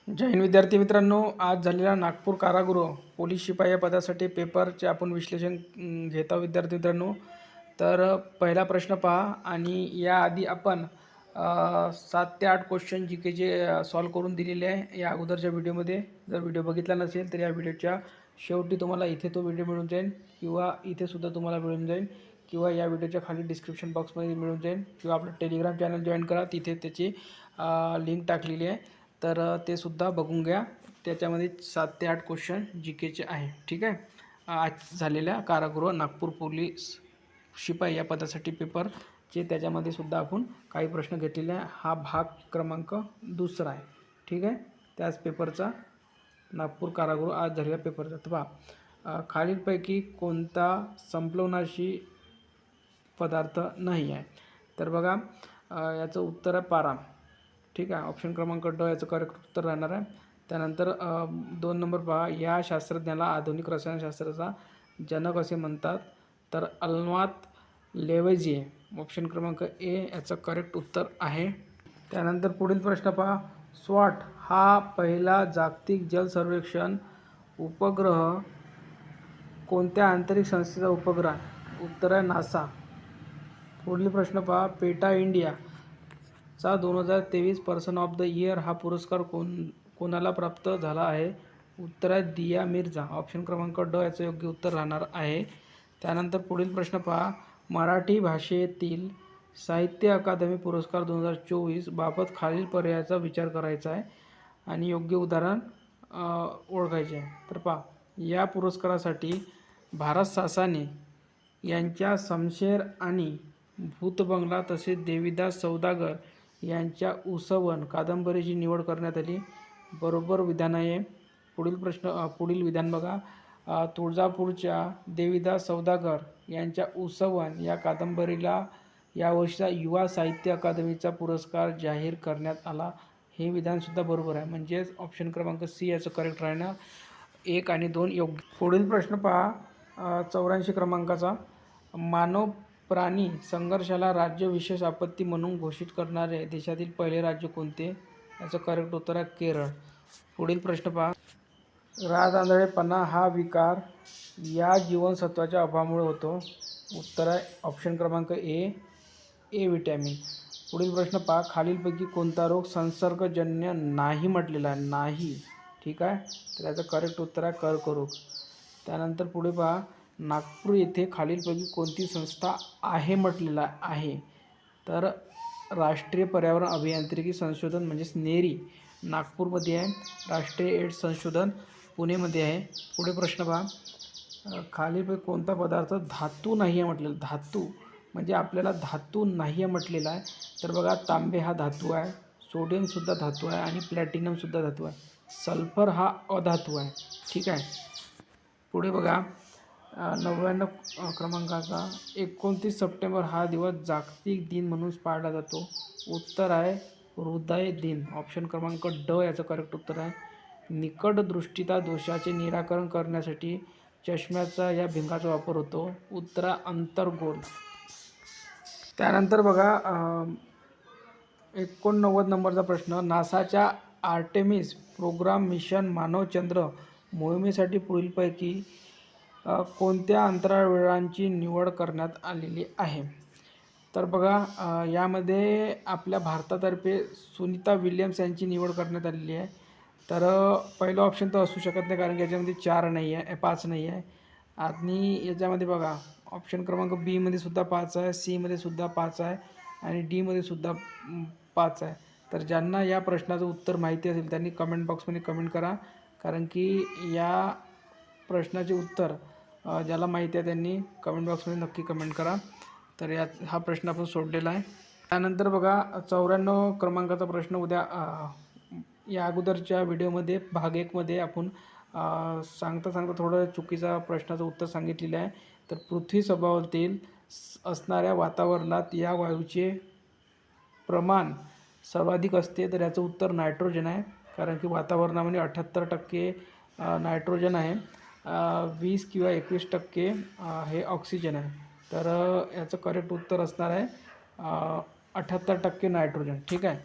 जय हिंद विद्यार्थी मित्रांनो, आज झालेला नागपूर कारागृह पोलीस शिपाई या पदासाठी पेपरचे आपण विश्लेषण घेत आहोत विद्यार्थी मित्रांनो. तर पहिला प्रश्न पहा आणि याआधी आपण 7 ते 8 क्वेश्चन जी केचे सॉल्व करून दिलेले आहे या अगोदरच्या व्हिडिओमध्ये. जर व्हिडिओ बघितला नसेल तर या व्हिडिओच्या शेवटी तुम्हाला इथे तो व्हिडिओ मिळून जाईल किंवा इथे सुद्धा तुम्हाला मिळून जाईल किंवा या व्हिडिओच्या खाली डिस्क्रिप्शन बॉक्समध्ये मिळून जाईल किंवा आपलं टेलिग्राम चॅनल जॉईन करा, तिथे त्याची लिंक टाकलेली आहे. तर ते सुद्धा बघून घ्या. त्याच्यामध्ये 7 ते 8 क्वेश्चन जी केचे आहे. ठीक आहे. आज झालेल्या कारागृह नागपूर पोलीस शिपाई या पदासाठी पेपरचे त्याच्यामध्ये सुद्धा आपण काही प्रश्न घेतलेले आहे. हा भाग क्रमांक 2 आहे. ठीक आहे. त्याच पेपरचा नागपूर कारागृह आज झालेल्या पेपरचा. तर पहा, खालीलपैकी कोणता संप्लवनाशी पदार्थ नाही आहे. तर बघा, याचं उत्तर आहे पारा. ठीक आहे. ऑप्शन क्रमांक ड याचं करेक्ट उत्तर राहणार आहे. त्यानंतर 2 नंबर पहा, या शास्त्रज्ञाला आधुनिक रसायनशास्त्राचा जनक असे म्हणतात. तर अल्नॉत लेवॅझिये. ऑप्शन क्रमांक ए याचं करेक्ट उत्तर आहे. त्यानंतर पुढील प्रश्न पहा, स्वॉट हा पहिला जागतिक जल सर्वेक्षण उपग्रह कोणत्या आंतरिक संस्थेचा उपग्रह आहे? उत्तर आहे नासा. पुढील प्रश्न पहा, पेटा इंडिया चा 2023 पर्सन ऑफ द इयर हा पुरस्कार कोणाला प्राप्त झाला आहे? उत्तर आहे दिया मिर्झा. ऑप्शन क्रमांक ड याचं योग्य उत्तर राहणार आहे. त्यानंतर पुढील प्रश्न पहा, मराठी भाषेतील साहित्य अकादमी पुरस्कार 2024 बाबत खालील पर्यायाचा विचार करायचा आहे आणि योग्य उदाहरण ओळखायचे आहे. तर पहा, या पुरस्कारासाठी भारत सासाने यांच्या शमशेर आणि भूतबंगला तसेच देवीदास सौदागर यांच्या उसवन कादंबरीची निवड करण्यात आली. बरोबर विधान आहे. पुढील विधान बघा, तुळजापूरच्या देवीदास सौदागर यांच्या उसवन या कादंबरीला यावर्षीचा युवा साहित्य अकादमीचा पुरस्कार जाहीर करण्यात आला. हे विधानसुद्धा बरोबर आहे. म्हणजेच ऑप्शन क्रमांक सी याचं करेक्ट राहणार. 1 आणि 2 योग्य. पुढील प्रश्न पहा, 84 क्रमांकाचा, मानव प्राणी संघर्षाला राज्य विशेष आपत्ती म्हणून घोषित करणारे देशातील पहिले राज्य कोणते? याचं करेक्ट उत्तर आहे केरळ. पुढील प्रश्न पहा, राजआंधळेपणा हा विकार या जीवनसत्वाच्या अभावामुळे होतो. उत्तर आहे ऑप्शन क्रमांक ए विटॅमिन. पुढील प्रश्न पहा, खालीलपैकी कोणता रोग संसर्गजन्य नाही म्हटलेला आहे? नाही. ठीक आहे. तर याचं करेक्ट उत्तर आहे कर्करोग. त्यानंतर पुढे पहा, नागपूर येथे खालीलपैकी कोणती संस्था आहे म्हटलेला आहे? तर राष्ट्रीय पर्यावरण अभियांत्रिकी संशोधन म्हणजेच नेरी नागपूरमध्ये आहे. राष्ट्रीय एड्स संशोधन पुणेमध्ये आहे. पुढे प्रश्न पहा, खालीलपैकी कोणता पदार्थ धातू नाही आहे म्हटलेला? धातू म्हणजे आपल्याला धातू नाही आहे म्हटलेला आहे. तर बघा, तांबे हा धातू आहे, सोडियमसुद्धा धातू आहे आणि प्लॅटिनमसुद्धा धातू आहे. सल्फर हा अधातू आहे. ठीक आहे. पुढे बघा, 99 क्रमांकाचा, 29 सप्टेंबर हा दिवस जागतिक दिन म्हणून पाळला जातो. उत्तर आहे हृदय दिन. ऑप्शन क्रमांक ड याचं करेक्ट उत्तर आहे. निकट दृष्टिता दोषाचे निराकरण करण्यासाठी चष्म्याचा या भिंगाचा वापर होतो. उत्तर अंतर्गोल. त्यानंतर बघा, 89 नंबरचा प्रश्न, नासाच्या आर्टेमिस प्रोग्राम मिशन मानव चंद्र मोहिमेसाठी पुढीलपैकी कोणत्या अंतराळवीरांची निवड करण्यात आलेली आहे? तर बघा, यामध्ये आपल्या भारतातर्फे सुनीता विल्यम्स यांची निवड करण्यात आलेली आहे. तर पहिलं ऑप्शन तर असू शकत नाही, कारण की याच्यामध्ये 4 नाही आहे, 5 नाही आहे. आणि याच्यामध्ये बघा, ऑप्शन क्रमांक बीमध्ये सुद्धा 5 आहे, सीमध्ये सुद्धा 5 आहे आणि डीमध्ये सुद्धा 5 आहे. तर ज्यांना या प्रश्नाचं उत्तर माहिती असेल त्यांनी कमेंट बॉक्समध्ये कमेंट करा, कारण की या प्रश्नाचे उत्तर ज्याला माहिती आहे त्यांनी कमेंट बॉक्समध्ये नक्की कमेंट करा. तर हा प्रश्न आपण सोडलेला आहे. त्यानंतर बघा, 94 क्रमांकाचा प्रश्न उद्या या अगोदरच्या व्हिडिओमध्ये भाग 1मध्ये आपण सांगता थोडं चुकीचा प्रश्नाचं उत्तर सांगितलेलं आहे. तर पृथ्वी सभोवताल असणाऱ्या वातावरणात या वायूचे प्रमाण सर्वाधिक असते. तर याचं उत्तर नायट्रोजन आहे, कारण की वातावरणामध्ये 78% नायट्रोजन आहे, 20 किंवा 21% हे ऑक्सिजन आहे. तर याचं करेक्ट उत्तर असणार आहे 78% नायट्रोजन. ठीक आहे.